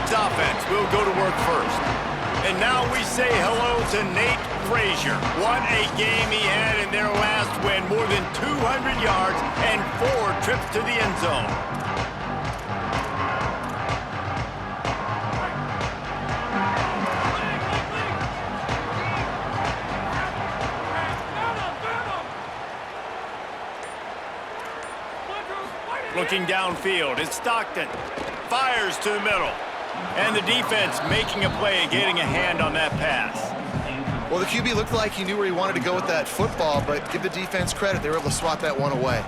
Bulldogs offense will go to work first. And now we say hello to Nate Frazier. What a game he had in their last win. More than 200 yards and 4 trips to the end zone. Looking downfield, it's Stockton. Fires to the middle. And the defense making a play and getting a hand on that pass. Well, the QB looked like he knew where he wanted to go with that football, but give the defense credit. They were able to swat that one away.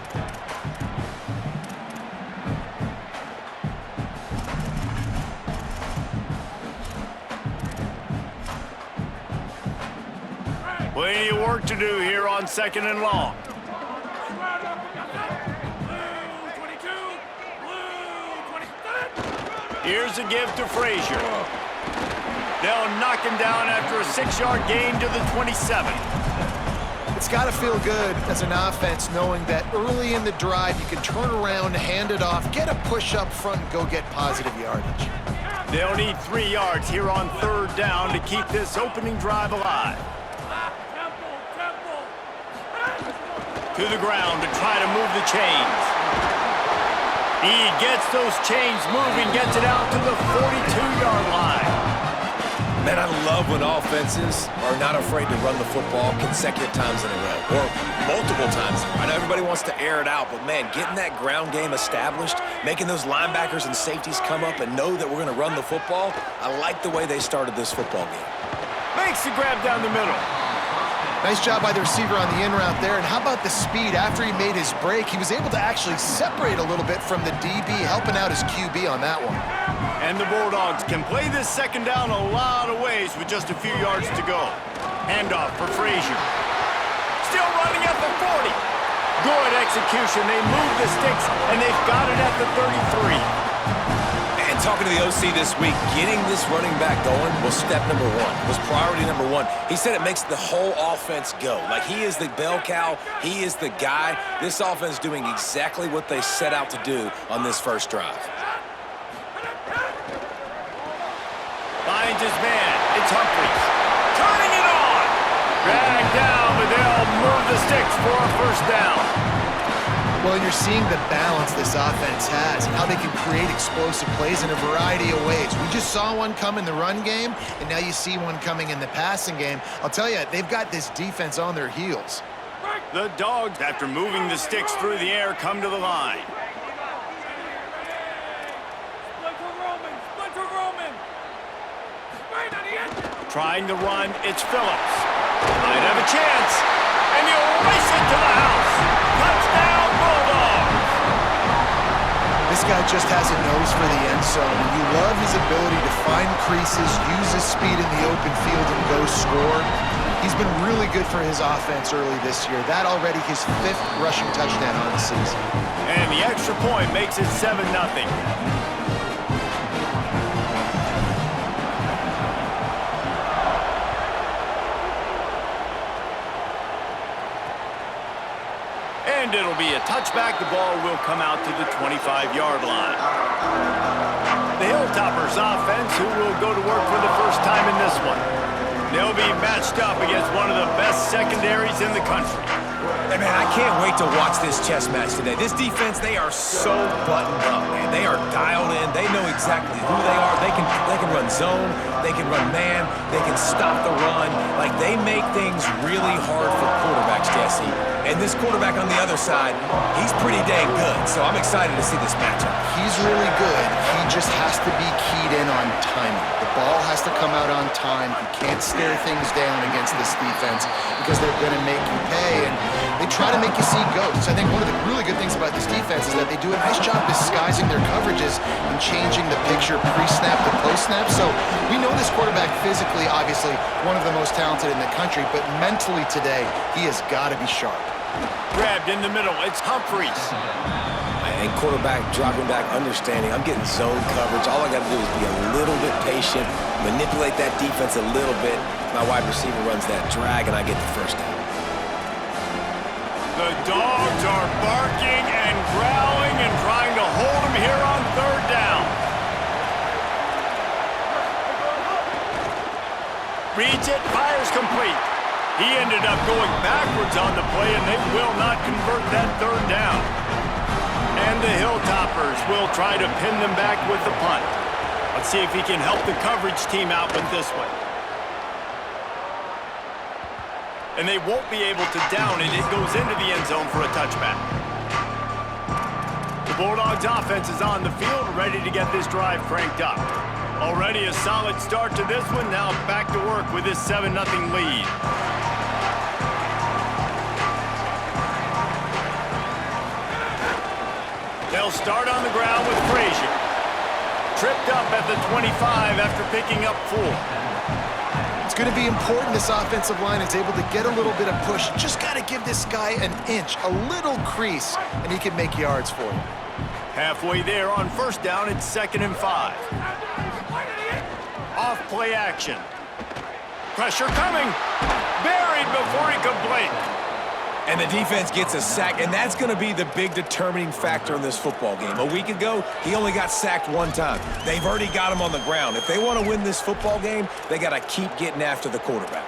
Plenty of work to do here on 2nd and long. Here's a give to Frazier. They'll knock him down after a 6-yard gain to the 27. It's got to feel good as an offense knowing that early in the drive you can turn around, hand it off, get a push up front, and go get positive yardage. They'll need 3 yards here on 3rd down to keep this opening drive alive. To the ground to try to move the chains. He gets those chains moving, gets it out to the 42-yard line. Man, I love when offenses are not afraid to run the football consecutive times in a row, or multiple times. I know everybody wants to air it out, but man, getting that ground game established, making those linebackers and safeties come up and know that we're going to run the football, I like the way they started this football game. Makes the grab down the middle. Nice job by the receiver on the in route there. And how about the speed? After he made his break, he was able to actually separate a little bit from the DB, helping out his QB on that one. And the Bulldogs can play this 2nd down a lot of ways with just a few yards to go. Handoff for Frazier. Still running at the 40. Good execution. They move the sticks, and they've got it at the 33. And talking to the OC this week, getting this running back going was step number 1, was priority number 1. He said it makes the whole offense go. Like, he is the bell cow, he is the guy. This offense doing exactly what they set out to do on this first drive. Finds his man. It's Humphries. Turning it on. Dragged down, but they'll move the sticks for a 1st down. Well, and you're seeing the balance this offense has and how they can create explosive plays in a variety of ways. We just saw one come in the run game, and now you see one coming in the passing game. I'll tell you, they've got this defense on their heels. The Dogs, after moving the sticks through the air, come to the line. Trying to run, it's Phillips. Might have a chance, and he'll race it to the house. Touchdown, Bulldogs! This guy just has a nose for the end zone, and you love his ability to find creases, use his speed in the open field, and go score. He's been really good for his offense early this year. That already his 5th rushing touchdown on the season. And the extra point makes it 7-0. And it'll be a touchback. The ball will come out to the 25-yard line. The Hilltoppers offense, who will go to work for the first time in this one. They'll be matched up against one of the best secondaries in the country. Hey, man, I can't wait to watch this chess match today. This defense, they are so buttoned up, man. They are dialed in. They know exactly who they are. They can run zone. They can run man. They can stop the run. Like, they make things really hard for quarterbacks, Jesse. And this quarterback on the other side, he's pretty dang good. So I'm excited to see this matchup. He's really good. He just has to be keyed in on timing. The ball has to come out on time. He can't stare things down against this defense because they're going to make you pay. And they try to make you see ghosts. I think one of the really good things about this defense is that they do a nice job disguising their coverages and changing the picture pre-snap to post-snap. So we know this quarterback physically, obviously, one of the most talented in the country, but mentally today, he has got to be sharp. Grabbed in the middle. It's Humphries. And quarterback dropping back, understanding. I'm getting zone coverage. All I got to do is be a little bit patient, manipulate that defense a little bit. My wide receiver runs that drag, and I get the 1st down. The Dogs are barking and growling and trying to hold him here on 3rd down. Reads it, fires complete. He ended up going backwards on the play, and they will not convert that third down. And the Hilltoppers will try to pin them back with the punt. Let's see if he can help the coverage team out with this one. And they won't be able to down it. It goes into the end zone for a touchback. The Bulldogs offense is on the field, ready to get this drive cranked up. Already a solid start to this one. Now back to work with this 7-0 lead. They'll start on the ground with Frazier. Tripped up at the 25 after picking up 4. It's going to be important this offensive line is able to get a little bit of push. Just got to give this guy an inch, a little crease, and he can make yards for you. Halfway there on first down, it's 2nd and 5. Off play action. Pressure coming. Buried before he could blink. And the defense gets a sack, and that's going to be the big determining factor in this football game. A week ago, he only got sacked 1 time. They've already got him on the ground. If they want to win this football game, they got to keep getting after the quarterback.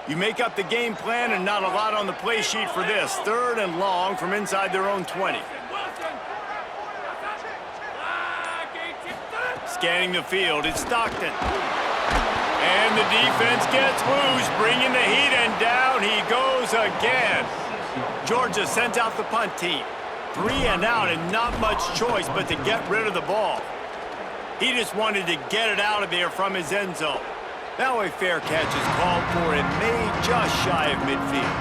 You make up the game plan and not a lot on the play sheet for this. 3rd and long from inside their own 20. Scanning the field, it's Stockton. And the defense gets loose, bringing the heat, and down he goes again. Georgia sends out the punt team. 3 and out and not much choice but to get rid of the ball. He just wanted to get it out of there from his end zone. Now a fair catch is called for and made just shy of midfield.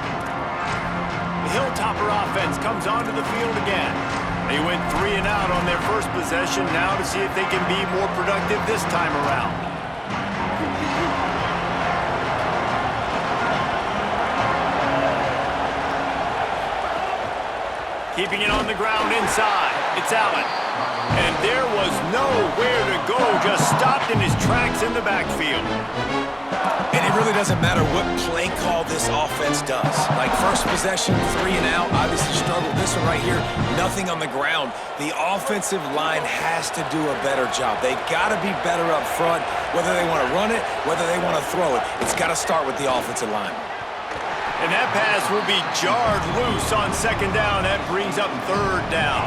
The Hilltopper offense comes onto the field again. They went 3 and out on their first possession, now to see if they can be more productive this time around. Keeping it on the ground inside, it's Allen. And there was nowhere to go, just stopped in his tracks in the backfield. And it really doesn't matter what play call this offense does. Like first possession, 3 and out, obviously struggled. This one right here, nothing on the ground. The offensive line has to do a better job. They got to be better up front, whether they want to run it, whether they want to throw it. It's got to start with the offensive line. And that pass will be jarred loose on 2nd down. That brings up 3rd down.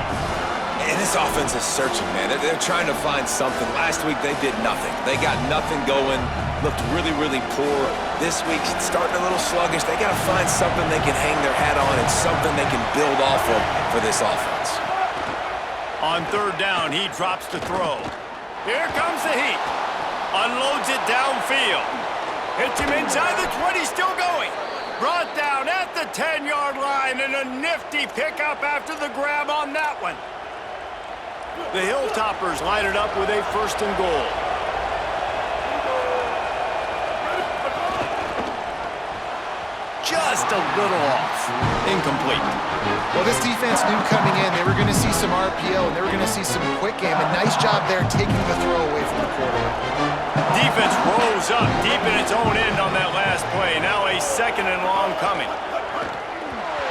And this offense is searching, man. They're trying to find something. Last week, they did nothing. They got nothing going, looked really, really poor. This week, starting a little sluggish. They got to find something they can hang their hat on and something they can build off of for this offense. On 3rd down, he drops to throw. Here comes the heat. Unloads it downfield. Hits him inside the 20, still going. Brought down at the 10-yard line, and a nifty pickup after the grab on that one. The Hilltoppers line it up with a 1st and goal. Just a little off. Incomplete. Well, this defense knew coming in they were going to see some RPO and they were going to see some quick game. A nice job there taking the throw away from the quarterback. Defense rose up deep in its own end on that last play. Now a 2nd and long coming.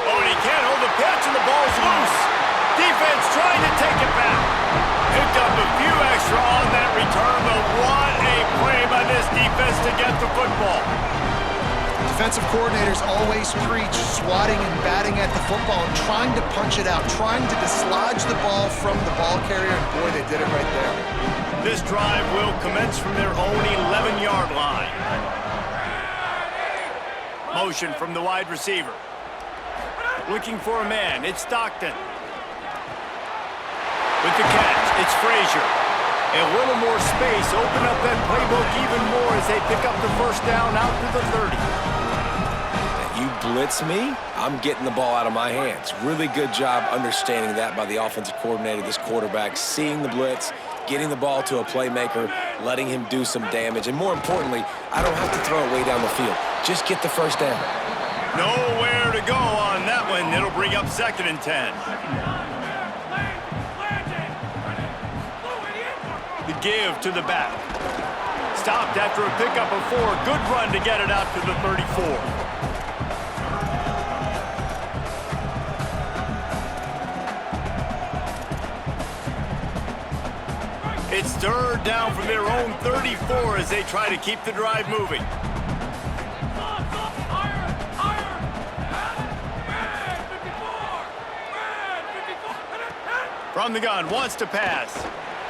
Oh, and he can't hold the pitch, and the ball's loose. Defense trying to take it back. Picked up a few extra on that return, but what a play by this defense to get the football. Defensive coordinators always preach swatting and batting at the football and trying to punch it out, trying to dislodge the ball from the ball carrier, and boy, they did it right there. This drive will commence from their own 11-yard line. Motion from the wide receiver. Looking for a man, it's Stockton. With the catch, it's Frazier. A little more space, open up that playbook even more as they pick up the 1st down out to the 30. You blitz me, I'm getting the ball out of my hands. Really good job understanding that by the offensive coordinator, this quarterback, seeing the blitz, getting the ball to a playmaker, letting him do some damage. And more importantly, I don't have to throw it way down the field. Just get the 1st down. Nowhere to go on that one. It'll bring up 2nd and 10. The give to the back. Stopped after a pickup of 4. Good run to get it out to the 34. It's third down from their own 34 as they try to keep the drive moving. From the gun, wants to pass.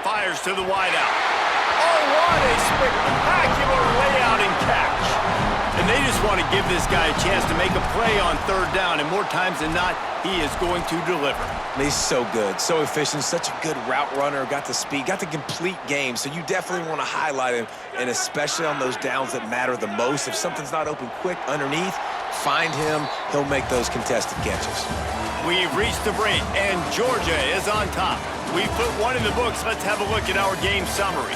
Fires to the wideout. Oh, what a spectacular layout and catch. And they just want to give this guy a chance to make a play on third down, and more times than not, he is going to deliver. He's so good, so efficient, such a good route runner, got the speed, got the complete game, so you definitely want to highlight him, and especially on those downs that matter the most. If something's not open quick underneath, find him, he'll make those contested catches. We've reached the break, and Georgia is on top. We've put one in the books. Let's have a look at our game summary.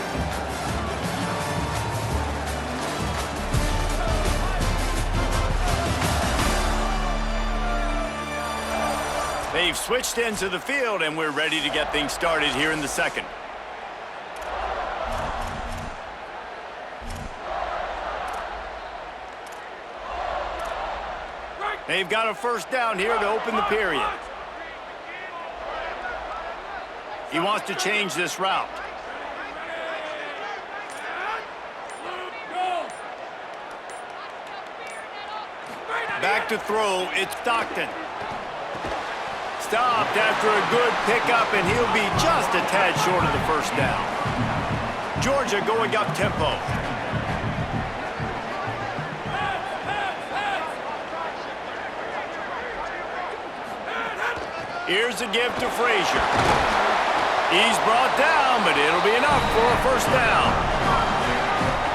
They've switched into the field, and we're ready to get things started here in the second. They've got a first down here to open the period. He wants to change this route. Back to throw, it's Stockton. Stopped after a good pickup, and he'll be just a tad short of the first down. Georgia going up tempo. Here's a give to Frazier. He's brought down, but it'll be enough for a first down.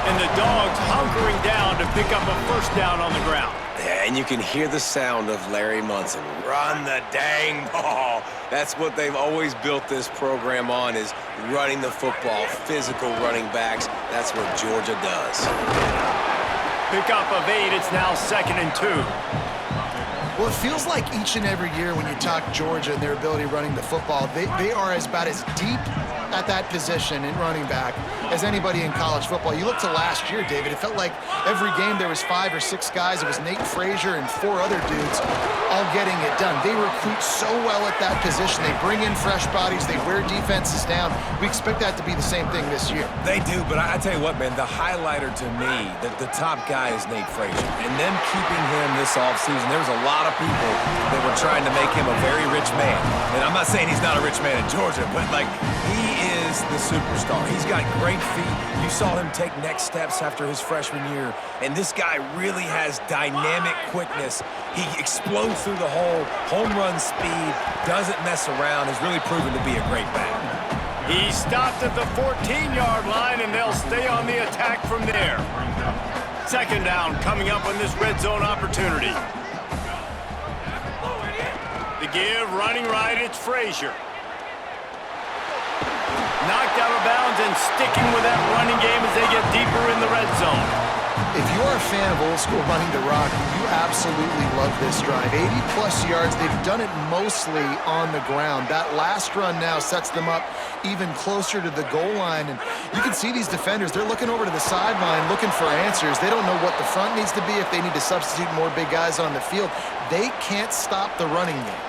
And the Dogs hunkering down to pick up a first down on the ground. Yeah, and you can hear the sound of Larry Munson. Run the dang ball. That's what they've always built this program on, is running the football, physical running backs. That's what Georgia does. Pick up of 8. It's now 2nd and 2. Well, it feels like each and every year when you talk Georgia and their ability running the football, they are about as deep at that position in running back as anybody in college football. You look to last year, David, it felt like every game there was 5 or 6 guys. It was Nate Frazier and 4 other dudes all getting it done. They recruit so well at that position. They bring in fresh bodies. They wear defenses down. We expect that to be the same thing this year. They do, but I tell you what, man, the highlighter to me, the top guy is Nate Frazier. And them keeping him this offseason, there was a lot of people that were trying to make him a very rich man. And I'm not saying he's not a rich man in Georgia, but, like, he is the superstar. He's got great feet. You saw him take next steps after his freshman year. And this guy really has dynamic quickness. He explodes through the hole, home run speed, doesn't mess around, has really proven to be a great back. He stopped at the 14-yard line, and they'll stay on the attack from there. 2nd down coming up on this red zone opportunity. The give, running right, it's Frazier. Knocked out of bounds and sticking with that running game as they get deeper in the red zone. If you're a fan of old school running the rock, you absolutely love this drive. 80-plus yards. They've done it mostly on the ground. That last run now sets them up even closer to the goal line. And you can see these defenders, they're looking over to the sideline looking for answers. They don't know what the front needs to be, if they need to substitute more big guys on the field. They can't stop the running game.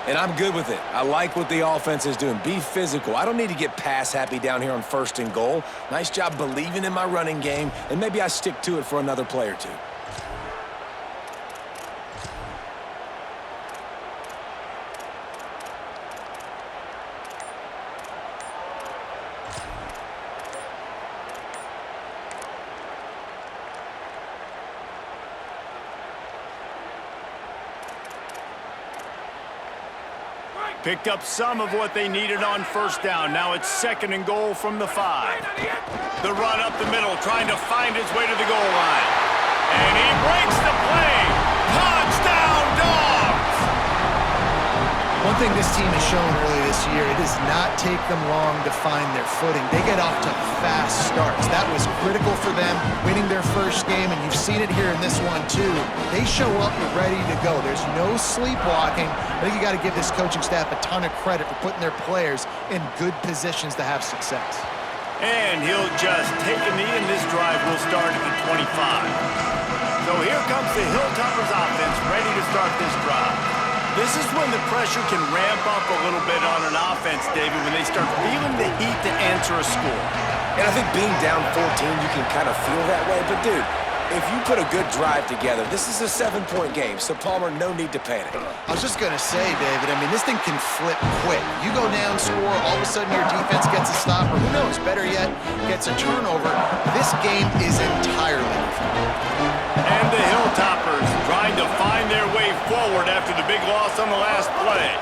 And I'm good with it. I like what the offense is doing. Be physical. I don't need to get pass happy down here on 1st and goal. Nice job believing in my running game, and maybe I stick to it for another play or two. Picked up some of what they needed on first down. Now it's 2nd and goal from the 5. The run up the middle, trying to find his way to the goal line. And he breaks the play. Touchdown, Dogs! One thing this team has shown early this year, it does not take them long to find their footing. They get off to fast starts. That was critical for them, winning their first game, and you've seen it here in this one too. They show up ready to go. There's no sleepwalking. I think you got to give this coaching staff a ton of credit for putting their players in good positions to have success. And he'll just take a knee, and this drive will start at the 25. So here comes the Hilltoppers offense, ready to start this drive. This is when the pressure can ramp up a little bit on an offense, David, when they start feeling the heat to answer a score. And I think being down 14, you can kind of feel that way. But, dude, if you put a good drive together, this is a 7-point game, so, Palmer, no need to panic. I was just going to say, David, I mean, this thing can flip quick. You go down, score, all of a sudden your defense gets a stop, or who knows, better yet, gets a turnover. This game is entirely different. And the Hilltoppers trying to find their way forward after the big loss on the last play.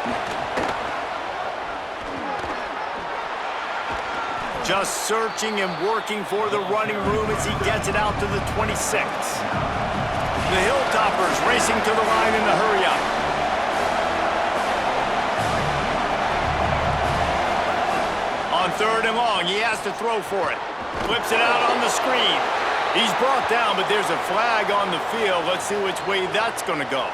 Just searching and working for the running room as he gets it out to the 26. The Hilltoppers racing to the line in the hurry-up. On 3rd and long, he has to throw for it. Flips it out on the screen. He's brought down, but there's a flag on the field. Let's see which way that's going to go.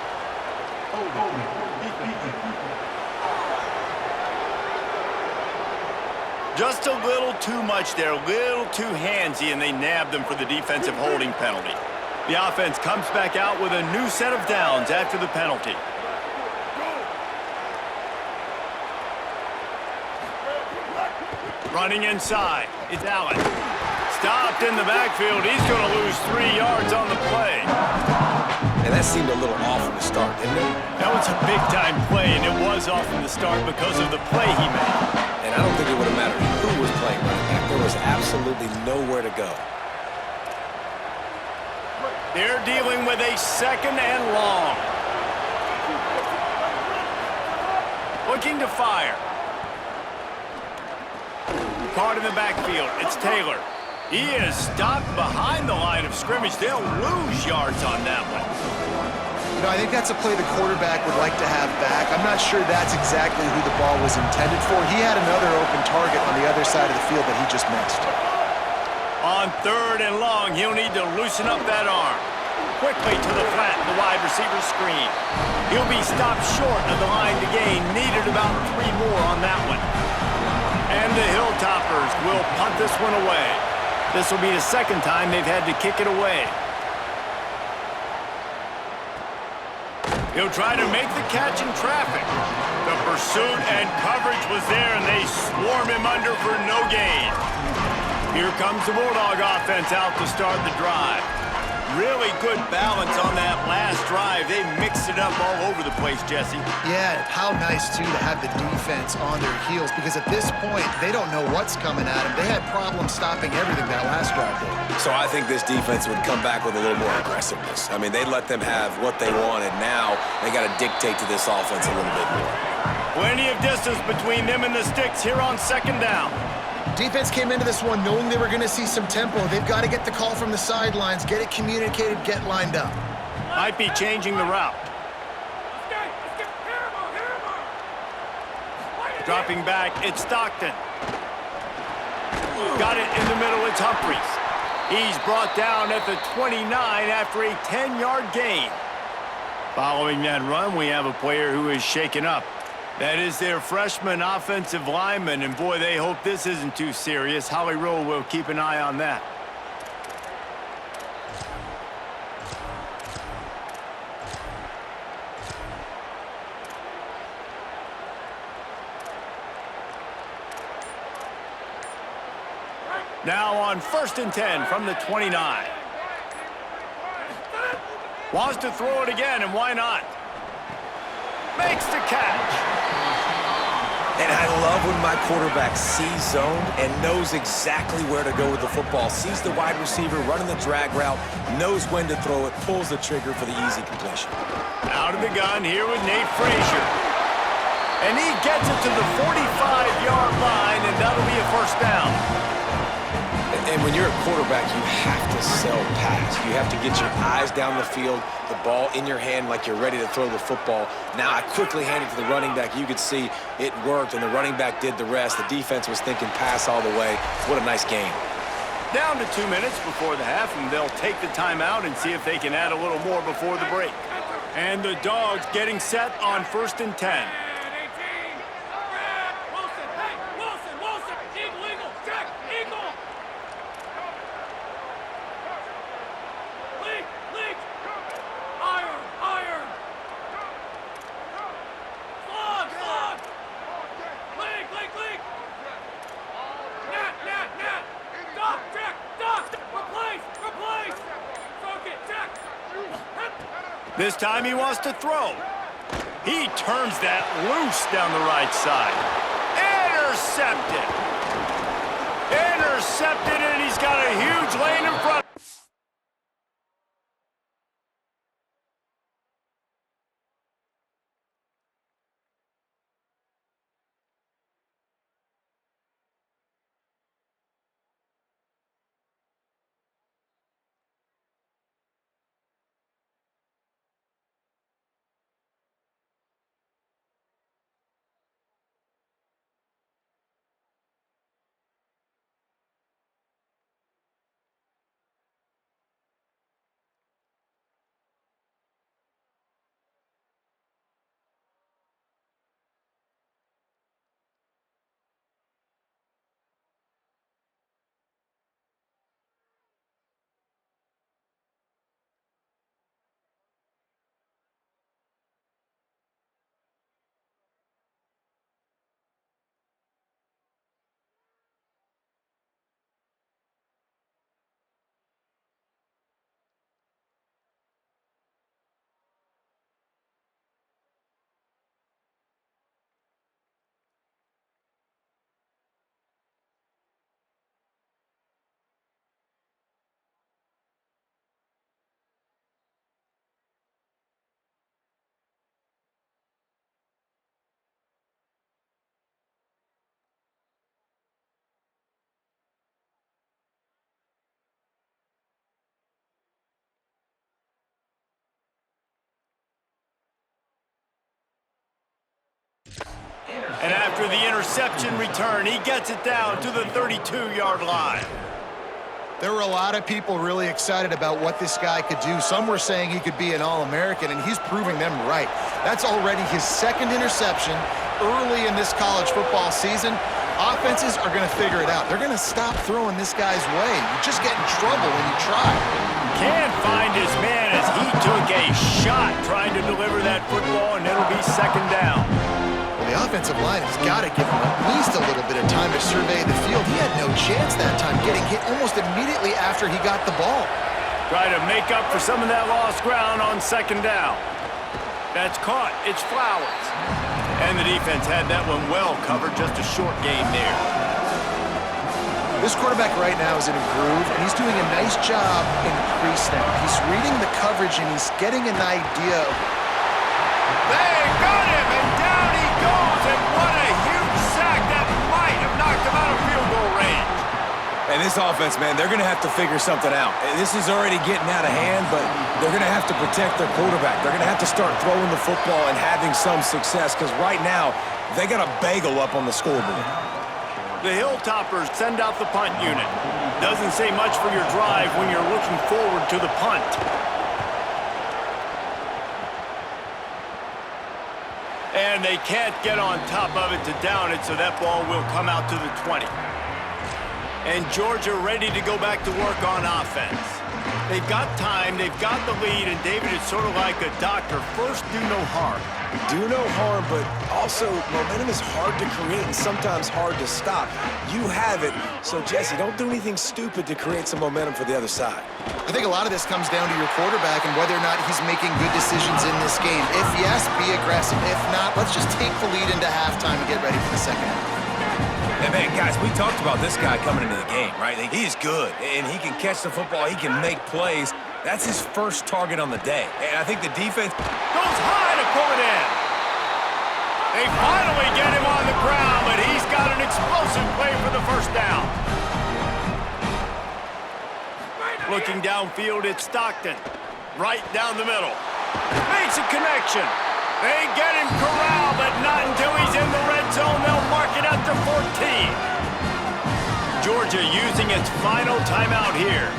Just a little too much there, a little too handsy, and they nabbed them for the defensive holding penalty. The offense comes back out with a new set of downs after the penalty. Running inside, it's Allen. Stopped in the backfield. He's going to lose 3 yards on the play. And that seemed a little off from the start, didn't it? That was a big-time play, and it was off from the start because of the play he made. And I don't think it would have mattered who was playing running back. There was absolutely nowhere to go. They're dealing with a 2nd and long. Looking to fire. Caught in the backfield. It's Taylor. He is stopped behind the line of scrimmage. They'll lose yards on that one. You know, I think that's a play the quarterback would like to have back. I'm not sure that's exactly who the ball was intended for. He had another open target on the other side of the field that he just missed. On 3rd and long, he'll need to loosen up that arm. Quickly to the flat in the wide receiver screen. He'll be stopped short of the line to gain. Needed about 3 more on that one. And the Hilltoppers will punt this one away. This will be the 2nd time they've had to kick it away. He'll try to make the catch in traffic. The pursuit and coverage was there, and they swarm him under for no gain. Here comes the Bulldog offense out to start the drive. Really good balance on that last drive. They mixed it up all over the place, Jesse. Yeah, how nice, too, to have the defense on their heels, because at this point, they don't know what's coming at them. They had problems stopping everything that last drive did. So I think this defense would come back with a little more aggressiveness. I mean, they let them have what they wanted. Now they got to dictate to this offense a little bit more. Plenty of distance between them and the sticks here on 2nd down. Defense came into this one knowing they were going to see some tempo. They've got to get the call from the sidelines, get it communicated, get lined up. Might be changing the route. Dropping back, it's Stockton. Got it in the middle, it's Humphries. He's brought down at the 29 after a 10-yard gain. Following that run, we have a player who is shaken up. That is their freshman offensive lineman, and boy, they hope this isn't too serious. Howie Rowe will keep an eye on that. Now on 1st and 10 from the 29. Wants to throw it again, and why not? Makes the catch. And I love when my quarterback sees zone and knows exactly where to go with the football. Sees the wide receiver running the drag route, knows when to throw it, pulls the trigger for the easy completion. Out of the gun here with Nate Frazier. And he gets it to the 45-yard line, and that'll be a 1st down. And when you're a quarterback, you have to sell pass. You have to get your eyes down the field, the ball in your hand like you're ready to throw the football. Now I quickly hand it to the running back. You could see it worked, and the running back did the rest. The defense was thinking pass all the way. What a nice game. Down to 2 minutes before the half, and they'll take the timeout and see if they can add a little more before the break. And the Dogs getting set on 1st and 10. This time he wants to throw. He turns that loose down the right side. Intercepted. Intercepted, and he's got a huge lane in front. And after the interception return, he gets it down to the 32-yard line. There were a lot of people really excited about what this guy could do. Some were saying he could be an All-American, and he's proving them right. That's already his second interception early in this college football season. Offenses are going to figure it out. They're going to stop throwing this guy's way. You just get in trouble when you try. Can't find his man as he took a shot trying to deliver that football, and it'll be second down. The offensive line has got to give him at least a little bit of time to survey the field. He had no chance that time, getting hit almost immediately after he got the ball. Try to make up for some of that lost ground on second down. That's caught. It's Flowers. And the defense had that one well covered. Just a short gain there. This quarterback right now is in a groove, and he's doing a nice job in pre-snap. He's reading the coverage, and he's getting an idea of... They got him, and down he goes, and what a huge sack that might have knocked him out of field goal range. And this offense, man, they're going to have to figure something out. This is already getting out of hand, but they're going to have to protect their quarterback. They're going to have to start throwing the football and having some success, because right now, they got a bagel up on the scoreboard. The Hilltoppers send out the punt unit. Doesn't say much for your drive when you're looking forward to the punt. And they can't get on top of it to down it, so that ball will come out to the 20. And Georgia ready to go back to work on offense. They've got time, they've got the lead, and David, it's sort of like a doctor. First, do no harm. Do no harm, but also momentum is hard to create and sometimes hard to stop. You have it, so Jesse, don't do anything stupid to create some momentum for the other side. I think a lot of this comes down to your quarterback and whether or not he's making good decisions in this game. If yes, be aggressive. If not, let's just take the lead into halftime and get ready for the second half. And man, guys, we talked about this guy coming into the game, right? He's good, and he can catch the football, he can make plays. That's his first target on the day. And I think the defense goes high to pull it in. They finally get him on the ground, but he's got an explosive play for the first down. Looking downfield, it's Stockton. Right down the middle. Makes a connection. They get him corralled, but not until he's in the red zone. They'll mark it at the 14. Georgia using its final timeout here.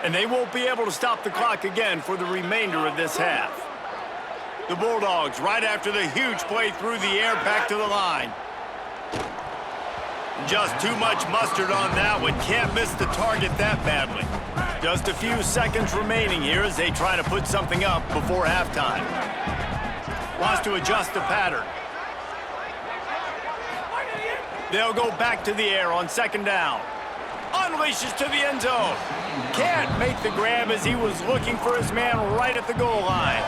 And they won't be able to stop the clock again for the remainder of this half. The Bulldogs, right after the huge play through the air, back to the line. Just too much mustard on that one. Can't miss the target that badly. Just a few seconds remaining here as they try to put something up before halftime. Wants to adjust the pattern. They'll go back to the air on second down. Unleashes to the end zone. Can't make the grab as he was looking for his man right at the goal line.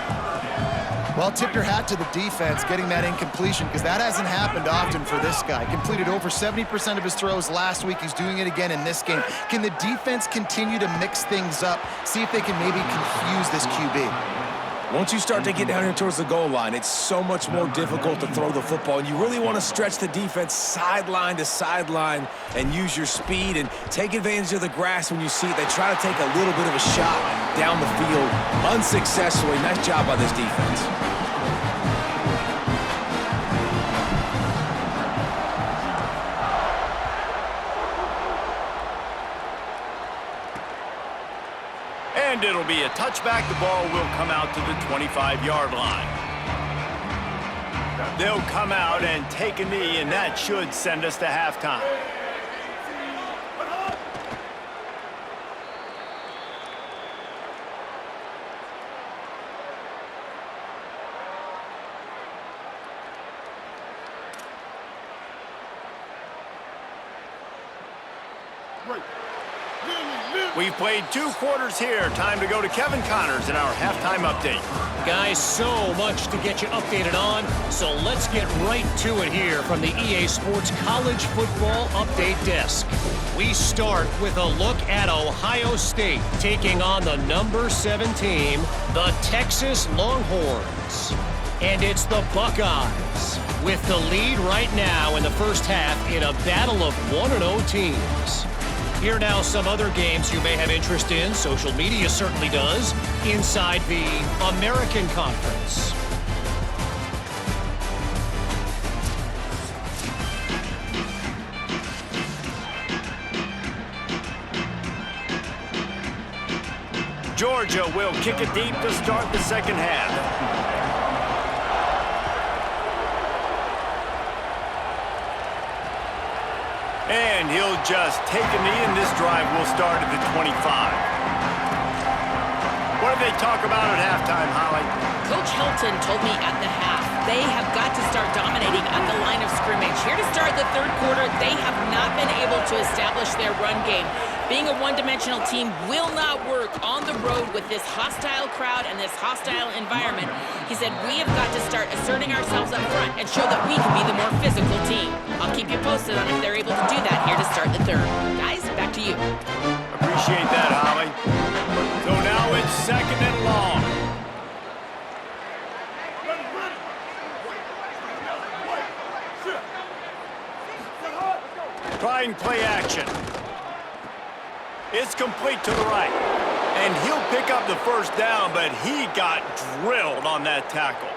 Well, tip your hat to the defense getting that incompletion, because that hasn't happened often for this guy. Completed over 70% of his throws last week. He's doing it again in this game. Can the defense continue to mix things up, see if they can maybe confuse this QB? Once you start to get down here towards the goal line, it's so much more difficult to throw the football, and you really want to stretch the defense sideline to sideline and use your speed and take advantage of the grass when you see it. They try to take a little bit of a shot down the field unsuccessfully. Nice job by this defense. And it'll be a touchback. The ball will come out to the 25-yard line. They'll come out and take a knee, and that should send us to halftime. We've played 2 quarters here. Time to go to Kevin Connors in our halftime update. Guys, so much to get you updated on, so let's get right to it here from the EA Sports College Football Update Desk. We start with a look at Ohio State taking on the number 7 team, the Texas Longhorns. And it's the Buckeyes with the lead right now in the first half in a battle of 1-0 teams. Here now some other games you may have interest in. Social media certainly does. Inside the American Conference. Georgia will kick it deep to start the second half. And he'll just take a knee, and this drive will start at the 25. What did they talk about at halftime, Holly? Coach Helton told me at the half, they have got to start dominating at the line of scrimmage. Here to start the third quarter, they have not been able to establish their run game. Being a one-dimensional team will not work on the road with this hostile crowd and this hostile environment. He said, we have got to start asserting ourselves up front and show that we can be the more physical team. I'll keep you posted on if they're able to do that here to start the third. Guys, back to you. Appreciate that, Holly. So now it's second and long. Try and play action. It's complete to the right. And he'll pick up the first down, but he got drilled on that tackle.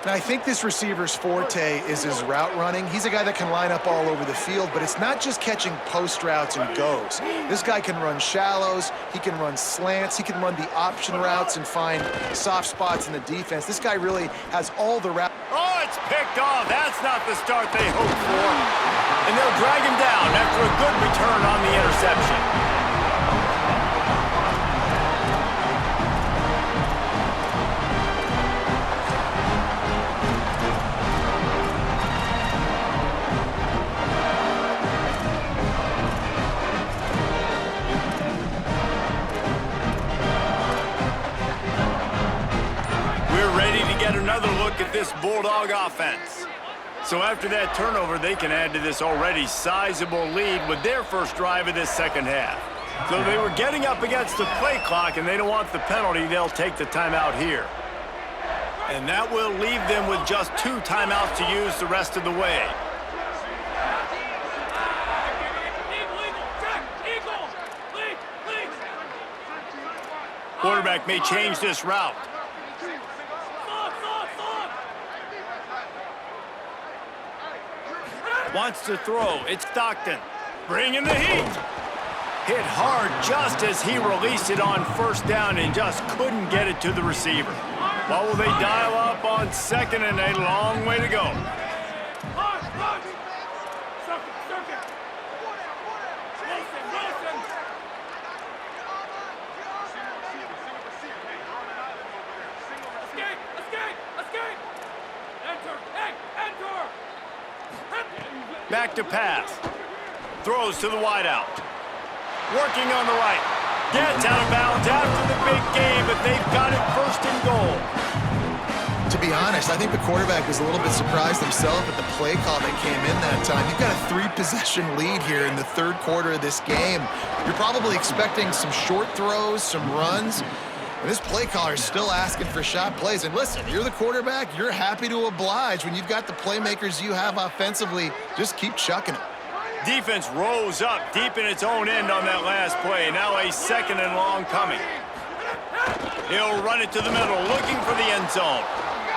Now, I think this receiver's forte is his route running. He's a guy that can line up all over the field, but it's not just catching post routes and goes. This guy can run shallows, he can run slants, he can run the option routes and find soft spots in the defense. This guy really has all the routes. Oh, it's picked off. That's not the start they hoped for. And they'll drag him down after a good return on the interception. Another look at this Bulldog offense. So after that turnover, they can add to this already sizable lead with their first drive of this second half. So they were getting up against the play clock, and they don't want the penalty. They'll take the timeout here. And that will leave them with just 2 timeouts to use the rest of the way. Quarterback may change this route. Wants to throw. It's Stockton. Bringing the heat. Hit hard just as he released it on first down and just couldn't get it to the receiver. What will they dial up on second, and a long way to go? Back to pass. Throws to the wideout. Working on the right. Gets out of bounds after the big game, but they've got it first and goal. To be honest, I think the quarterback was a little bit surprised himself at the play call that came in that time. You've got a 3-possession lead here in the third quarter of this game. You're probably expecting some short throws, some runs. And this play caller is still asking for shot plays. And listen, you're the quarterback. You're happy to oblige. When you've got the playmakers you have offensively, just keep chucking it. Defense rose up deep in its own end on that last play. Now a second and long coming. He'll run it to the middle, looking for the end zone.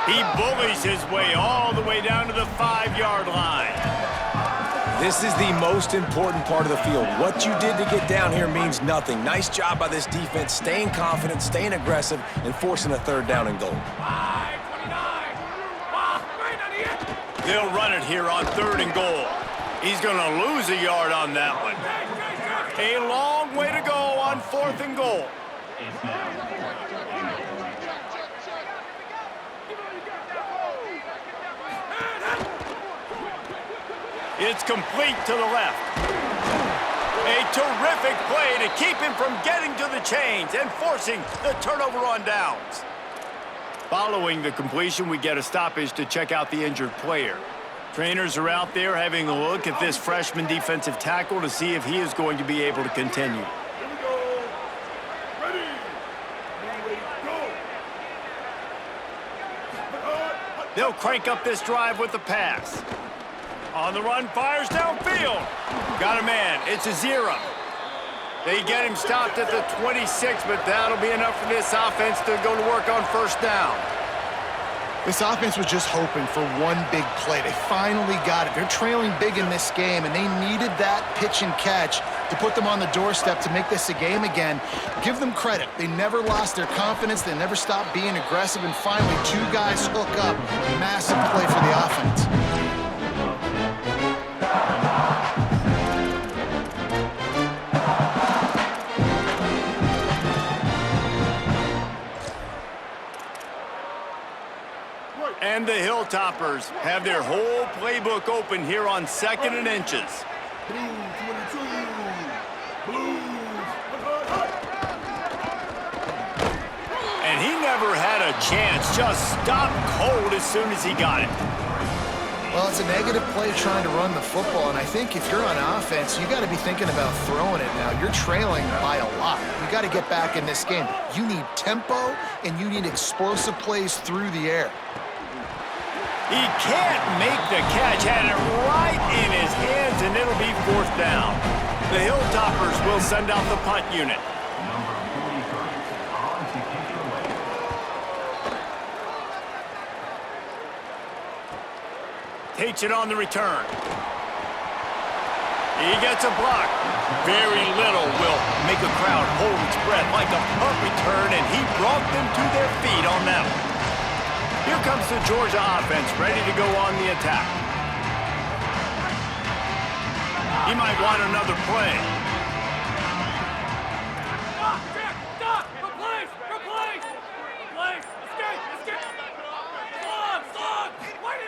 He bullies his way all the way down to the 5-yard line. This is the most important part of the field. What you did to get down here means nothing. Nice job by this defense, staying confident, staying aggressive, and forcing a third down and goal. They'll run it here on third and goal. He's going to lose a yard on that one. A long way to go on fourth and goal. It's complete to the left. A terrific play to keep him from getting to the chains and forcing the turnover on downs. Following the completion, we get a stoppage to check out the injured player. Trainers are out there having a look at this freshman defensive tackle to see if he is going to be able to continue. They'll crank up this drive with the pass. On the run, fires downfield. Got a man. It's a 0. They get him stopped at the 26, but that'll be enough for this offense to go to work on first down. This offense was just hoping for one big play. They finally got it. They're trailing big in this game, and they needed that pitch and catch to put them on the doorstep to make this a game again. Give them credit. They never lost their confidence. They never stopped being aggressive, and finally, 2 guys hook up. Massive play for the offense. And the Hilltoppers have their whole playbook open here on 2nd and inches. And he never had a chance, just stopped cold as soon as he got it. Well, it's a negative play trying to run the football, and I think if you're on offense, you got to be thinking about throwing it now. You're trailing by a lot. You got to get back in this game. You need tempo, and you need explosive plays through the air. He can't make the catch, had it right in his hands, and it'll be 4th down. The Hilltoppers will send out the punt unit. Takes it on the return. He gets a block. Very little will make a crowd hold its breath like a punt return, and he brought them to their feet on that one. Here comes the Georgia offense, ready to go on the attack. He might want another play.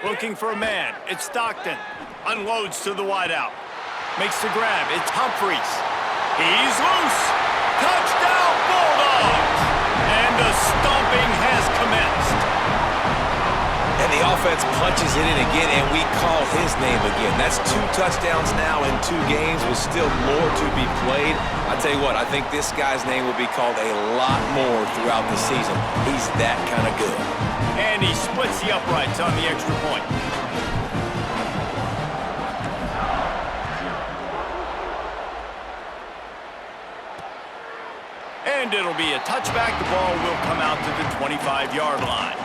Looking for a man. It's Stockton. Unloads to the wideout. Makes the grab. It's Humphreys. He's loose. Touchdown, Bulldogs! And the stomping has commenced. And the offense punches it in again, and we call his name again. That's 2 touchdowns now in 2 games with still more to be played. I tell you what, I think this guy's name will be called a lot more throughout the season. He's that kind of good. And he splits the uprights on the extra point. And it'll be a touchback. The ball will come out to the 25-yard line.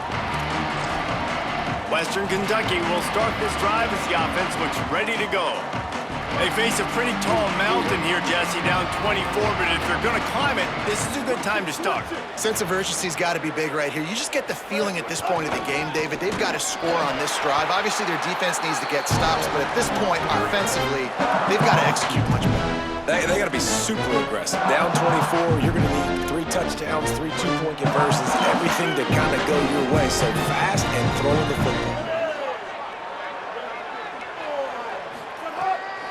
Western Kentucky will start this drive as the offense looks ready to go. They face a pretty tall mountain here, Jesse, down 24, but if they're going to climb it, this is a good time to start. Sense of urgency's got to be big right here. You just get the feeling at this point of the game, David, they've got to score on this drive. Obviously, their defense needs to get stops, but at this point, offensively, they've got to execute much better. They got to be super aggressive. Down 24, you're going to need 3 touchdowns, 3 two-point conversions, everything to kind of go your way. So fast and throwing the football.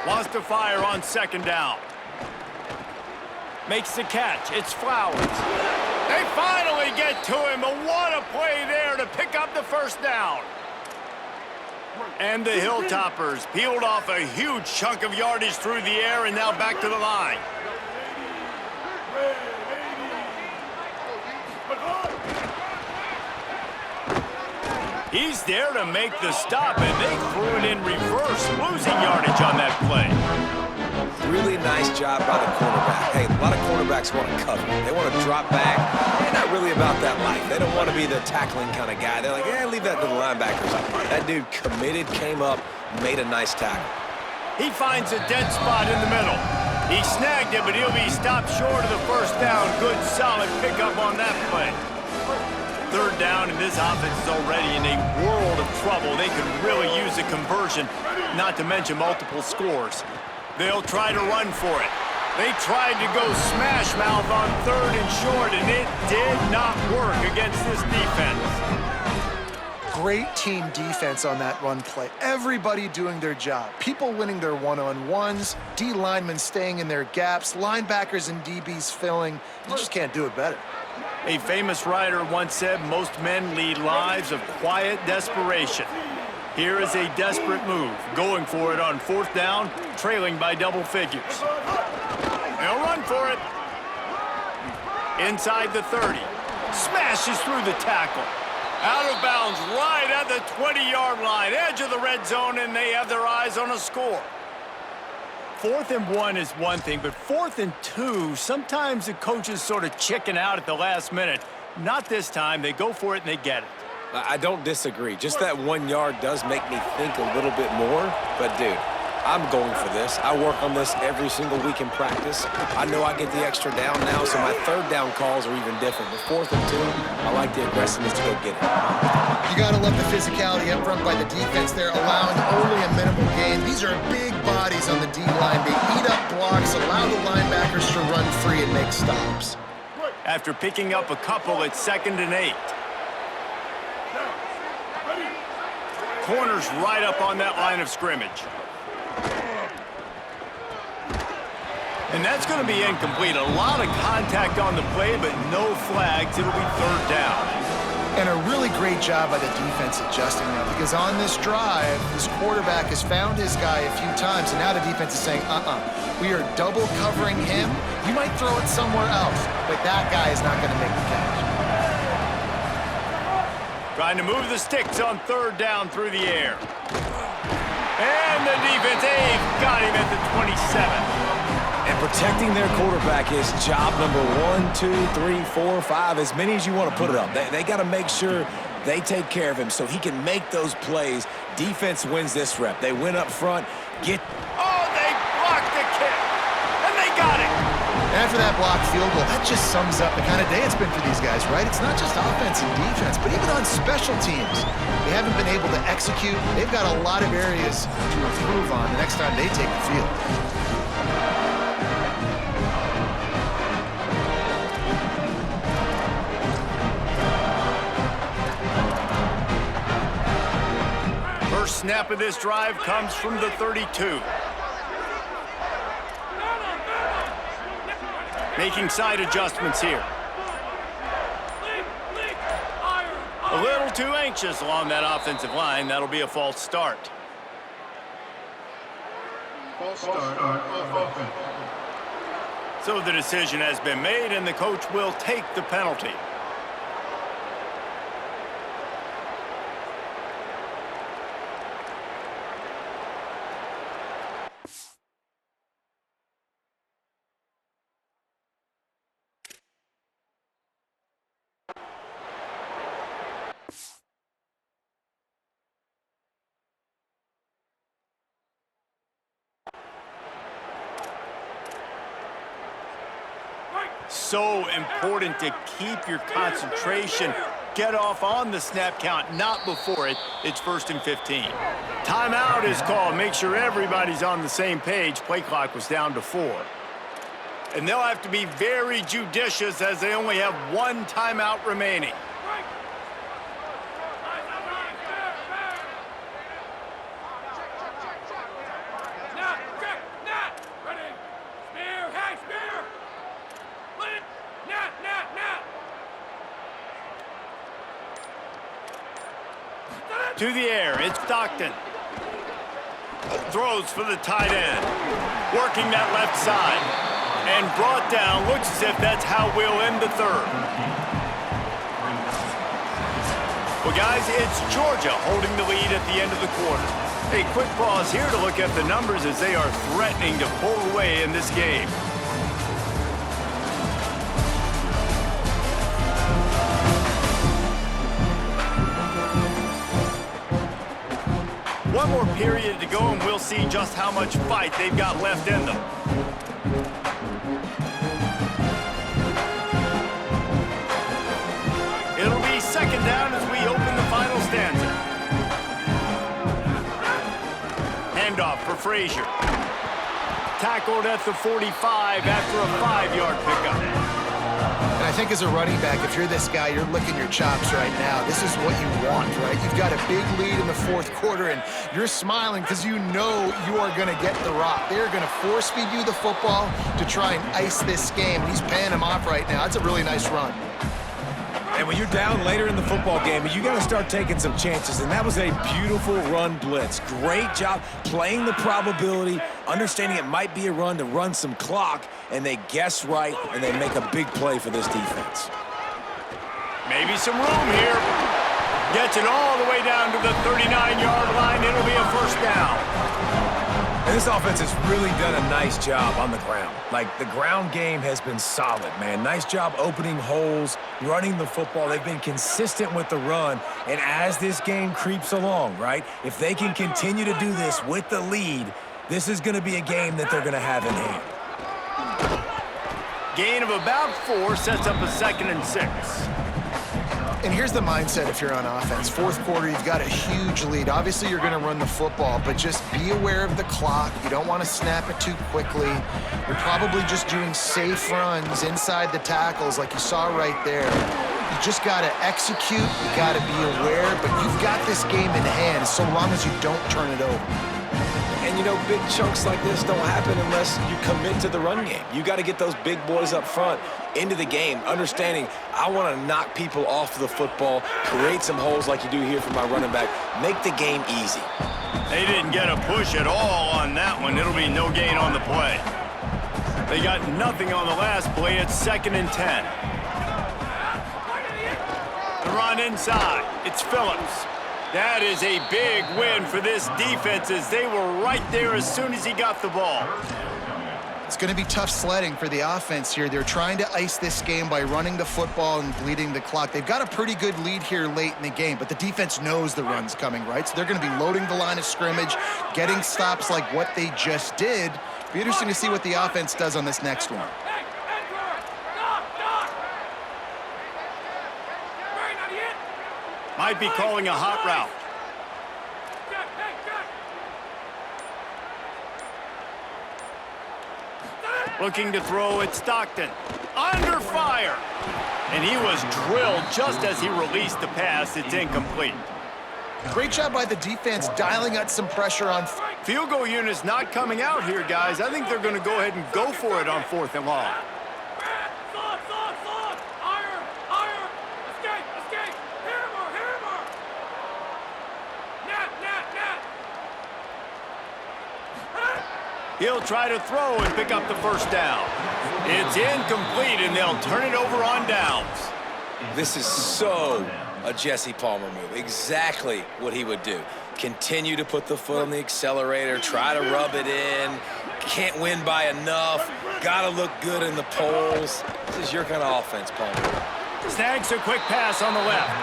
Lost a fire on 2nd down. Makes the catch. It's Flowers. They finally get to him, but what a play there to pick up the first down. And the Hilltoppers peeled off a huge chunk of yardage through the air and now back to the line. He's there to make the stop, and they threw it in reverse, losing yardage on that play. Really nice job by the quarterback. Hey, a lot of quarterbacks want to cover. They want to drop back. They're not really about that life. They don't want to be the tackling kind of guy. They're like, yeah, leave that to the linebackers. That dude committed, came up, made a nice tackle. He finds a dead spot in the middle. He snagged it, but he'll be stopped short of the first down. Good, solid pickup on that play. Third down, and this offense is already in a world of trouble. They could really use a conversion, not to mention multiple scores. They'll try to run for it. They tried to go smash mouth on third and short, and it did not work against this defense. Great team defense on that run play. Everybody doing their job. People winning their one-on-ones, D linemen staying in their gaps, linebackers and DBs filling. You just can't do it better. A famous writer once said, most men lead lives of quiet desperation. Here is a desperate move, going for it on fourth down, trailing by double figures. They'll run for it. Inside the 30. Smashes through the tackle. Out of bounds right at the 20-yard line, edge of the red zone, and they have their eyes on a score. 4th and 1 is one thing, but 4th and 2, sometimes the coaches sort of chicken out at the last minute. Not this time. They go for it and they get it. I don't disagree. Just that 1 yard does make me think a little bit more. But, dude, I'm going for this. I work on this every single week in practice. I know I get the extra down now, so my third down calls are even different. But 4th and 2, I like the aggressiveness to go get it. You got to love the physicality up front by the defense there, allowing only a minimal gain. These are big bodies on the D-line. They eat up blocks, allow the linebackers to run free and make stops. After picking up a couple, it's 2nd and 8. Corners right up on that line of scrimmage. And that's going to be incomplete. A lot of contact on the play, but no flags. It'll be third down. And a really great job by the defense adjusting now, because on this drive, this quarterback has found his guy a few times, and now the defense is saying, we are double covering him. You might throw it somewhere else, but that guy is not going to make the catch. Trying to move the sticks on third down through the air. And the defense, they've got him at the 27. And protecting their quarterback is job number 1, 2, 3, 4, 5, as many as you want to put it up. They got to make sure they take care of him so he can make those plays. Defense wins this rep. They win up front. Oh, they blocked the kick. And they got it. And after that blocked field goal, that just sums up the kind of day it's been for these guys, right? It's not just offense and defense, but even on special teams. They haven't been able to execute. They've got a lot of areas to improve on the next time they take the field. First snap of this drive comes from the 32. Making side adjustments here. A little too anxious along that offensive line. That'll be a false start. So the decision has been made, and the coach will take the penalty. So important to keep your concentration. Get off on the snap count, not before it. It's 1st and 15. Timeout is called. Make sure everybody's on the same page. Play clock was down to 4. And they'll have to be very judicious as they only have 1 timeout remaining. To the air, it's Stockton. Throws for the tight end. Working that left side. And brought down. Looks as if that's how we'll end the third. Well, guys, it's Georgia holding the lead at the end of the quarter. A quick pause here to look at the numbers as they are threatening to pull away in this game. One more period to go, and we'll see just how much fight they've got left in them. It'll be second down as we open the final stanza. Handoff for Frazier. Tackled at the 45 after a 5-yard pickup. And I think as a running back, if you're this guy, you're licking your chops right now. This is what you want, right? You've got a big lead in the fourth quarter, and you're smiling because you know you are going to get the rock. They're going to force-feed you the football to try and ice this game. He's paying him off right now. That's a really nice run. And when you're down later in the football game, you got to start taking some chances. And that was a beautiful run blitz. Great job playing the probability, understanding it might be a run to run some clock, and they guess right, and they make a big play for this defense. Maybe some room here. Gets it all the way down to the 39-yard line. It'll be a first down. And this offense has really done a nice job on the ground. Like, the ground game has been solid, man. Nice job opening holes, running the football. They've been consistent with the run. And as this game creeps along, right, if they can continue to do this with the lead, this is going to be a game that they're going to have in hand. Gain of about 4 sets up a 2nd and 6. And here's the mindset if you're on offense. Fourth quarter, you've got a huge lead. Obviously, you're going to run the football, but just be aware of the clock. You don't want to snap it too quickly. You're probably just doing safe runs inside the tackles like you saw right there. You just got to execute. You got to be aware, but you've got this game in hand so long as you don't turn it over. And, you know, big chunks like this don't happen unless you commit to the run game. You got to get those big boys up front into the game, understanding I want to knock people off the football, create some holes like you do here for my running back, make the game easy. They didn't get a push at all on that one. It'll be no gain on the play. They got nothing on the last play. It's 2nd and 10. The run inside. It's Phillips. That is a big win for this defense as they were right there as soon as he got the ball. It's going to be tough sledding for the offense here. They're trying to ice this game by running the football and bleeding the clock. They've got a pretty good lead here late in the game, but the defense knows the run's coming, right? So they're going to be loading the line of scrimmage, getting stops like what they just did. Be interesting to see what the offense does on this next one. Might be calling a hot route. Looking to throw at Stockton. Under fire. And he was drilled just as he released the pass. It's incomplete. Great job by the defense dialing out some pressure on. Field goal unit's not coming out here, guys. I think they're going to go ahead and go for it on 4th and long. He'll try to throw and pick up the first down. It's incomplete, and they'll turn it over on downs. This is so a Jesse Palmer move. Exactly what he would do. Continue to put the foot on the accelerator, try to rub it in. Can't win by enough. Gotta look good in the polls. This is your kind of offense, Palmer. Snags a quick pass on the left.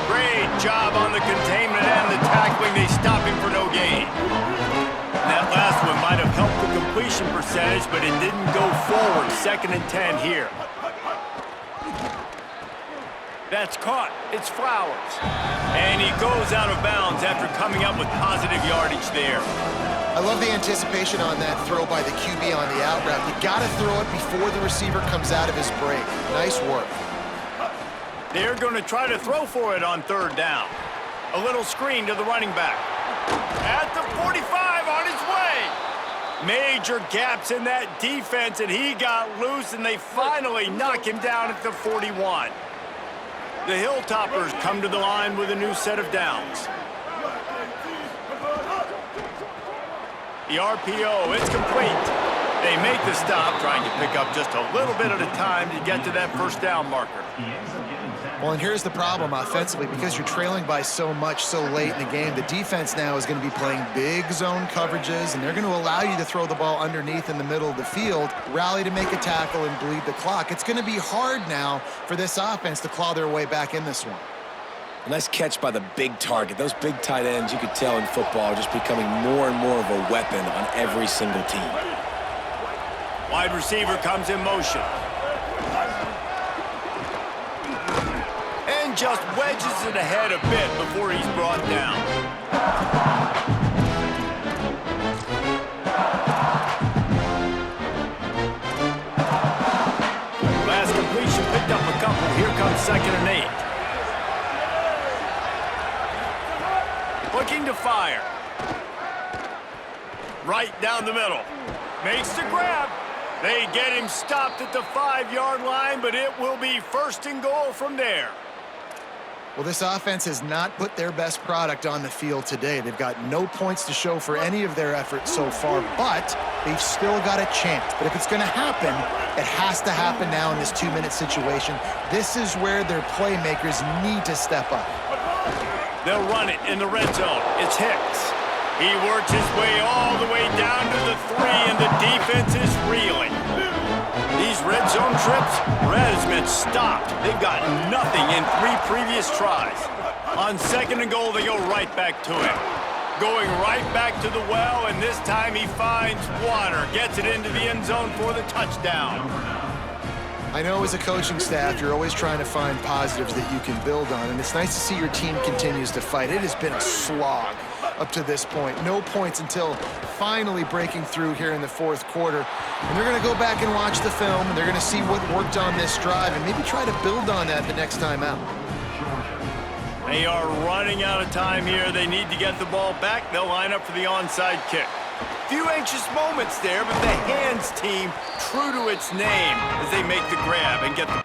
Great job on the containment and the tackling. They stop him for no gain. That last one might have helped the completion percentage, but it didn't go forward. 2nd and 10 here. That's caught. It's Flowers. And he goes out of bounds after coming up with positive yardage there. I love the anticipation on that throw by the QB on the out route. You got to throw it before the receiver comes out of his break. Nice work. They're going to try to throw for it on 3rd down. A little screen to the running back. At the 45 on his way. Major gaps in that defense, and he got loose, and they finally knock him down at the 41. The Hilltoppers come to the line with a new set of downs. The RPO, it's complete. They make the stop, trying to pick up just a little bit at a time to get to that first down marker. Well, and here's the problem offensively. Because you're trailing by so much so late in the game, the defense now is going to be playing big zone coverages, and they're going to allow you to throw the ball underneath in the middle of the field, rally to make a tackle, and bleed the clock. It's going to be hard now for this offense to claw their way back in this one. A nice catch by the big target. Those big tight ends, you could tell in football, are just becoming more and more of a weapon on every single team. Wide receiver comes in motion. And just wedges it ahead a bit before he's brought down. Last completion picked up a couple. Here comes 2nd and 8. Looking to fire. Right down the middle. Makes the grab. They get him stopped at the 5-yard line, but it will be 1st and goal from there. Well, this offense has not put their best product on the field today. They've got no points to show for any of their efforts so far, but they've still got a chance. But if it's going to happen, it has to happen now in this 2-minute situation. This is where their playmakers need to step up. They'll run it in the red zone. It's Hicks. He works his way all the way down to the 3, and the defense is reeling. These red zone trips, Red has been stopped. They've got nothing in 3 previous tries. On 2nd and goal, they go right back to him. Going right back to the well, and this time he finds water. Gets it into the end zone for the touchdown. I know as a coaching staff, you're always trying to find positives that you can build on, and it's nice to see your team continues to fight. It has been a slog up to this point. No points until finally breaking through here in the 4th quarter. And they're going to go back and watch the film, and they're going to see what worked on this drive and maybe try to build on that the next time out. They are running out of time here. They need to get the ball back. They'll line up for the onside kick. Few anxious moments there, but the hands team true to its name as they make the grab and get the...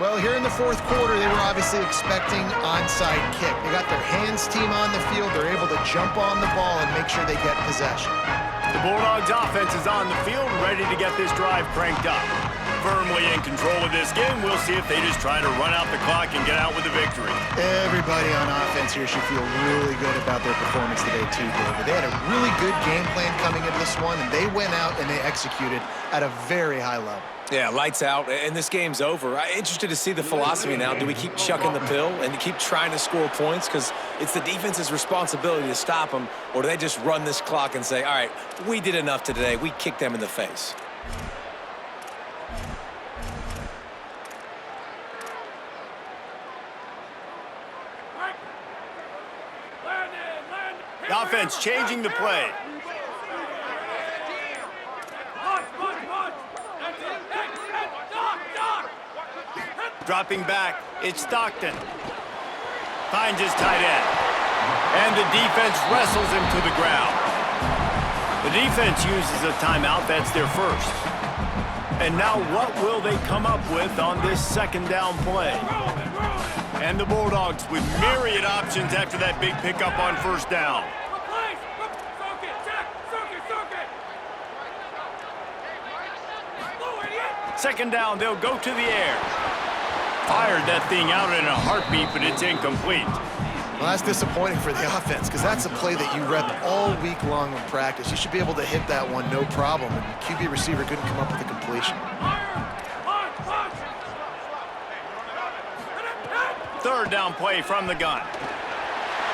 Well, here in the 4th quarter, they were obviously expecting onside kick. They got their hands team on the field. They're able to jump on the ball and make sure they get possession. The Bulldogs offense is on the field, ready to get this drive cranked up. firmly in control of this game. We'll see if they just try to run out the clock and get out with the victory. Everybody on offense here should feel really good about their performance today, too, David. They had a really good game plan coming into this one, and they went out and they executed at a very high level. Yeah, lights out, and this game's over. I'm interested to see the philosophy now. Do we keep chucking the pill and keep trying to score points? Because it's the defense's responsibility to stop them, or do they just run this clock and say, all right, we did enough today. We kicked them in the face. The offense changing the play. Dropping back, it's Stockton. Finds his tight end. And the defense wrestles him to the ground. The defense uses a timeout. That's their first. And now what will they come up with on this second down play? And the Bulldogs with myriad options after that big pickup on first down. Second down, they'll go to the air. Fired that thing out in a heartbeat, but it's incomplete. Well, that's disappointing for the offense because that's a play that you rep all week long in practice. You should be able to hit that one no problem, and the QB receiver couldn't come up with a completion. Third down play from the gun.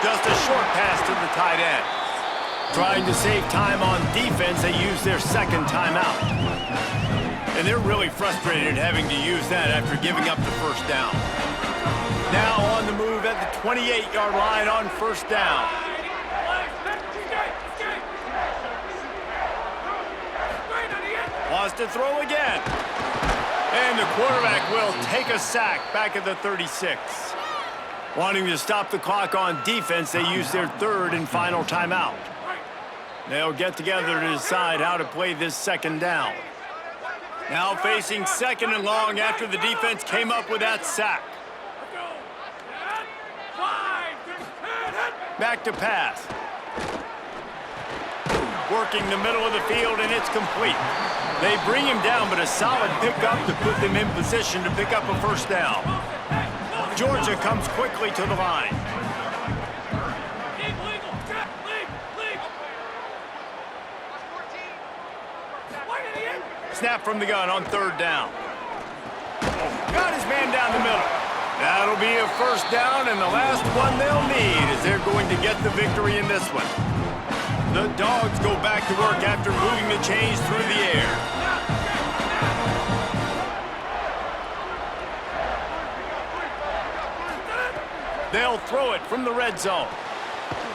Just a short pass to the tight end. Trying to save time on defense, they use their second timeout. And they're really frustrated having to use that after giving up the first down. Now on the move at the 28-yard line on first down. Wants to throw again. And the quarterback will take a sack back at the 36. Wanting to stop the clock on defense, they use their third and final timeout. They'll get together to decide how to play this second down. Now facing second and long after the defense came up with that sack. Back to pass. Working the middle of the field, and it's complete. They bring him down, but a solid pickup to put them in position to pick up a first down. Georgia comes quickly to the line. Snap from the gun on third down. Got his man down the middle. That'll be a first down, and the last one they'll need as they're going to get the victory in this one. The Dogs go back to work after moving the chains through the air. They'll throw it from the red zone.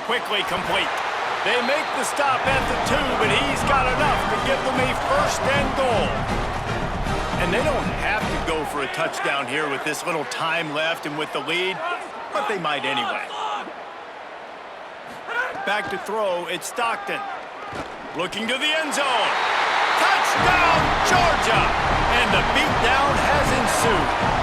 Quickly complete. They make the stop at the 2, but he's got enough to give them a first and goal. And they don't have to go for a touchdown here with this little time left and with the lead, but they might anyway. Back to throw, it's Stockton. Looking to the end zone. Touchdown, Georgia! And the beatdown has ensued.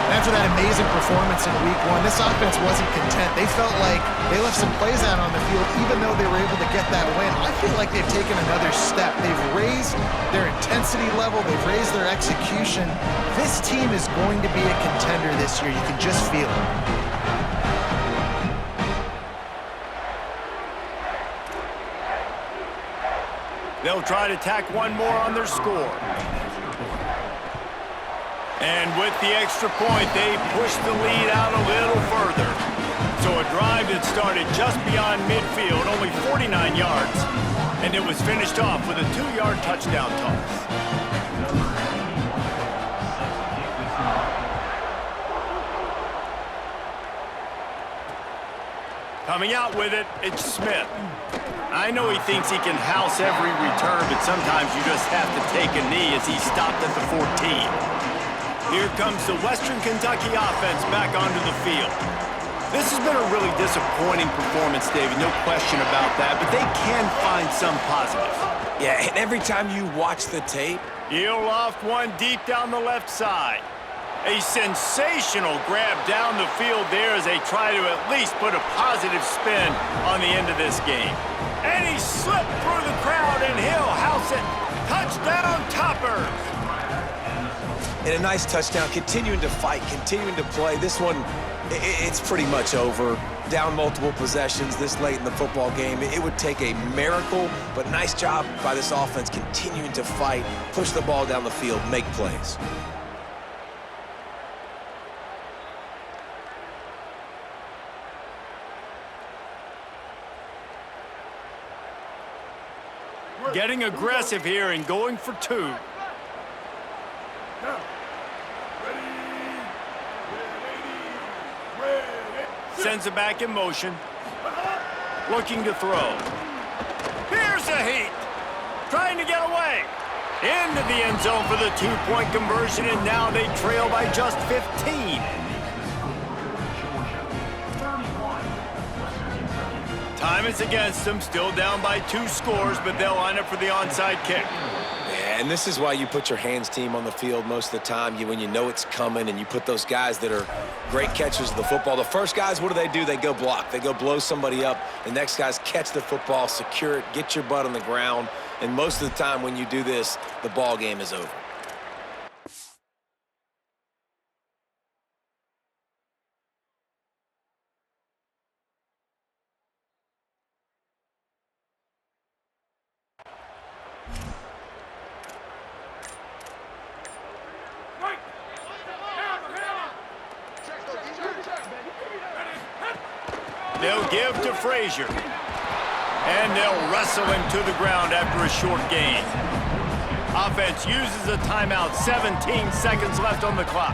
After that amazing performance in week one, this offense wasn't content. They felt like they left some plays out on the field, even though they were able to get that win. I feel like they've taken another step. They've raised their intensity level. They've raised their execution. This team is going to be a contender this year. You can just feel it. They'll try to tack one more on their score. And with the extra point, they push the lead out a little further. So a drive that started just beyond midfield, only 49 yards, and it was finished off with a 2-yard touchdown toss. Coming out with it, it's Smith. I know he thinks he can house every return, but sometimes you just have to take a knee as he stopped at the 14. Here comes the Western Kentucky offense back onto the field. This has been a really disappointing performance, David, no question about that, but they can find some positive. Yeah, and every time you watch the tape, He'll loft one deep down the left side. A sensational grab down the field there as they try to at least put a positive spin on the end of this game. And he slipped through the crowd, and he'll house it. Touchdown, Toppers! and a nice touchdown, continuing to fight, continuing to play. This one, it's pretty much over. Down multiple possessions this late in the football game. It would take a miracle, but nice job by this offense continuing to fight, push the ball down the field, make plays. Getting aggressive here and going for two. Sends it back in motion. Looking to throw. Here's a heat. Trying to get away. Into the end zone for the two-point conversion, and now they trail by just 15. Time is against them, still down by 2 scores, but they'll line up for the onside kick. And this is why you put your hands team on the field most of the time. When you know it's coming, and you put those guys that are great catchers of the football. The first guys, what do? They go block. They go blow somebody up. The next guys catch the football, secure it, get your butt on the ground. And most of the time when you do this, the ball game is over. They'll give to Frazier. And they'll wrestle him to the ground after a short gain. Offense uses a timeout, 17 seconds left on the clock.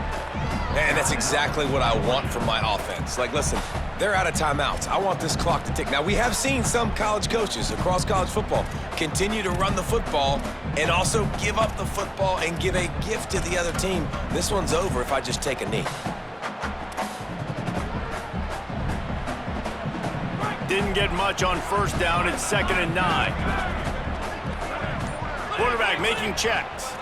And that's exactly what I want from my offense. Like, listen, they're out of timeouts. I want this clock to tick. Now, we have seen some college coaches across college football continue to run the football and also give up the football and give a gift to the other team. This one's over if I just take a knee. Didn't get much on first down. It's 2nd and 9. Quarterback making checks.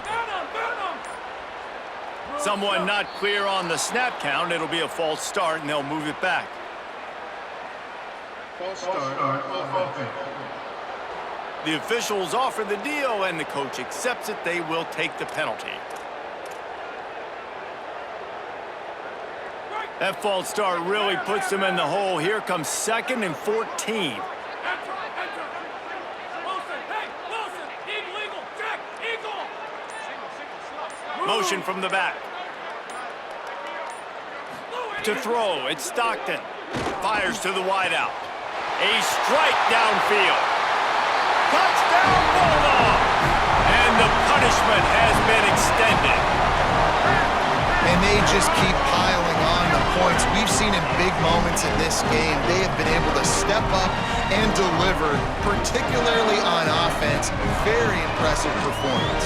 Someone not clear on the snap count. It'll be a false start, and they'll move it back. False start. The officials offer the deal, and the coach accepts it. They will take the penalty. That false start really puts them in the hole. Here comes 2nd and 14. Motion from the back. To throw, it's Stockton. Fires to the wideout. A strike downfield. Touchdown Bulldogs! And the punishment has been extended. And they just keep piling on the points. We've seen in big moments in this game, they have been able to step up and deliver, particularly on offense. Very impressive performance.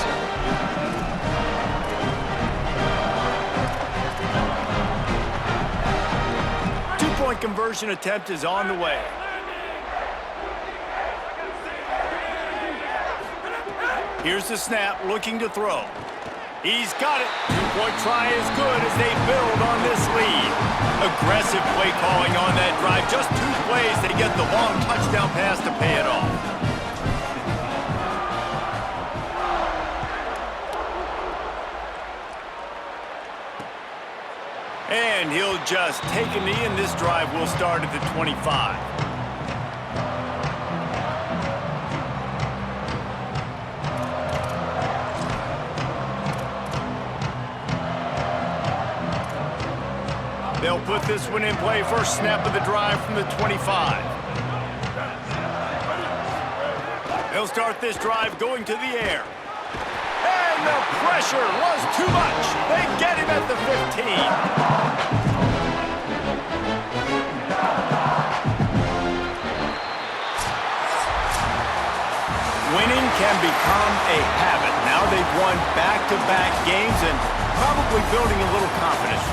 Two-point conversion attempt is on the way. Here's the snap, looking to throw. He's got it. Two-point try is good as they build on this lead. Aggressive play calling on that drive. Just 2 plays, they get the long touchdown pass to pay it off. And he'll just take a knee, and this drive will start at the 25. They'll put this one in play. First snap of the drive from the 25. They'll start this drive going to the air. And the pressure was too much. They get him at the 15. Winning can become a habit. Now they've won back-to-back games and probably building a little confidence.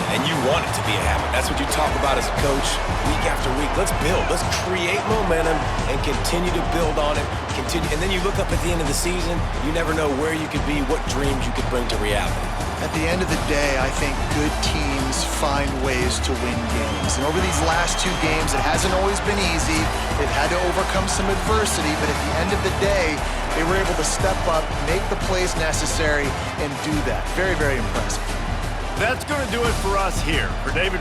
And you want it to be a habit. That's what you talk about as a coach week after week. Let's build. Let's create momentum and continue to build on it. And then you look up at the end of the season, you never know where you could be, what dreams you could bring to reality. At the end of the day, I think good teams teams find ways to win games. And over these last 2 games, it hasn't always been easy. They've had to overcome some adversity, but at the end of the day, they were able to step up, make the plays necessary, and do that. Very, very impressive. That's going to do it for us here. For David